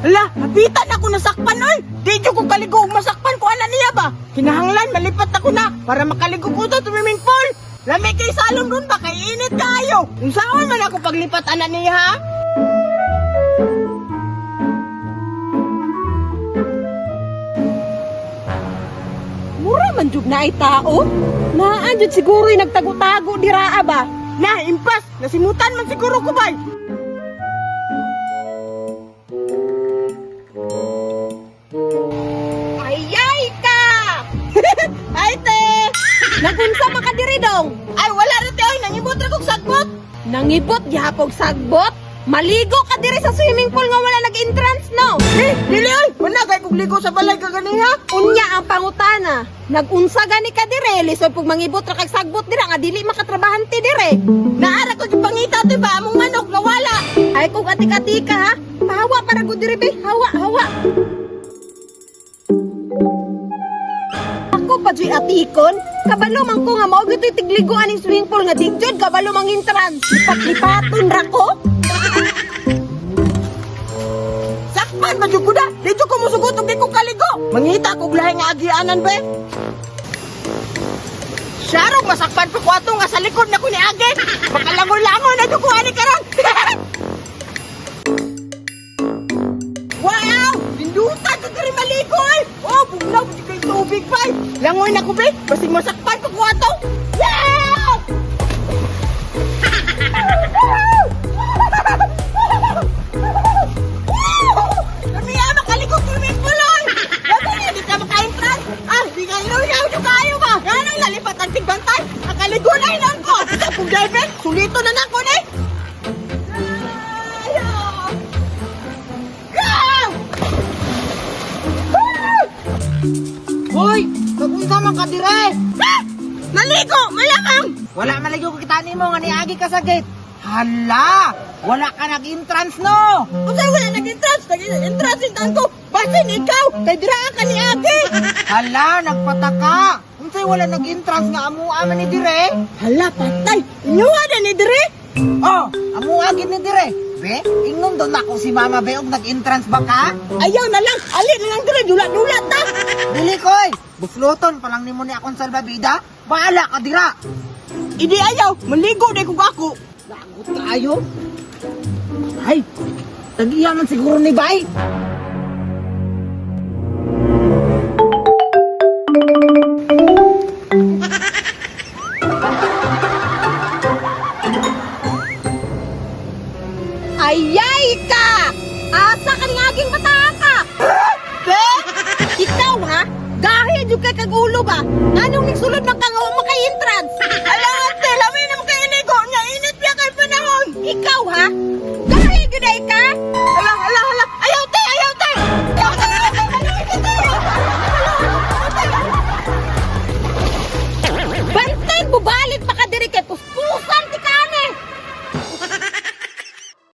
Ala, nabitan ako nasakpan oy. Di jud ko kaligo og masakpan ko ana niya ba. Kinahanglan malipat ako na para makaligo ko sa swimming pool. Lami kay salon ron ba kay init kayo. Unsaon man ako paglipat ana niya ha? Mura man jud na ay tao. Naan jud siguro nagtago-tago diraa ba. Na impas, nasimutan man siguro ko bay. Ayay ka! Ay te! Nagunsa man ka diri dong? Ay wala ra te oy, nangibot ra kog sagbot. Nangibot gihapog sagbot? Maligo ka diri sa swimming pool nga wala nag-entrance no? Dili oy, wala kay kog ligo sa balay ka ganiha. Unya ang pangutana. Nagunsa gani ka dire, lisoy pug mangibot ra kag sagbot dira nga dili makatrabahante dire. Naara ko yung pangita te ba among manok nga wala. Ay kog atik-atik ka ha. Hawa para gud dire be, hawa. Ako pa dyan atikon, kabalo man ko nga mao gito'y tigliguan ng swimming pool nga digjod, kabalo mang entrance. Lipat-lipaton ra ko. Sakpan ba dyan ko na? Dito ko musugot og di ko kaligo. Mangita kog lahi nga agianan be. Syarog masakpan pa ko ato nga sa likod na ko ni Age. Makalangon-langon na ko ani karon. Wow! Pindutan ko diri maligo eh! Oh, bugnaw di kay tubig pa eh! Langoy na ko be! Basig masakpan ko ko ato! Yeah! Namiya makaligog swimming pool oy! Dato na di ka maka-entrance! Ah, di ka ilaw-ilaw nyo kayo ba? Ganang nalipat ang tigbantay! Nakaligo na inan ko! Isa kong diver! Sulito na na ko ni! Hoy! Kagunsa man ka dire! Ha! Naligo! Malamang! Wala maligo ko kita nimo nga niagi ka sa gate. Hala! Wala ka nag-entrance no! Unsay wala nag-entrance? Nag-entrance yung ko! Basin ikaw! Kay diraan ka ni Ate! Hala! Nagpataka! Unsay wala nag-entrance nga amuha man ni dire? Hala, patay! Inyuha na ni dire! Oh! Amuha gid ni dire! Be, ingnon doon ako si Mama Be og nag-entrance ba ka? Ayaw na lang! Ali na lang dire! Dulat-dulat ta! Dili koy! Bufloton pa lang nimo ni akong salbabida. Bahala ka dira! Idi ayaw! Maligo na kung ako! Lagot kayo? Ay! Tagiya man siguro ni Bay! Ayay ka! Asa ka ning aging bataka! Be! Ikaw ha? Gahi jud kay kag ulo ba? Nganong ning sulod man ka nga maka-entrance? Ala ate, lami na mo kay inigo nya init biya kay panahon. Ikaw ha? Gahi gid ka?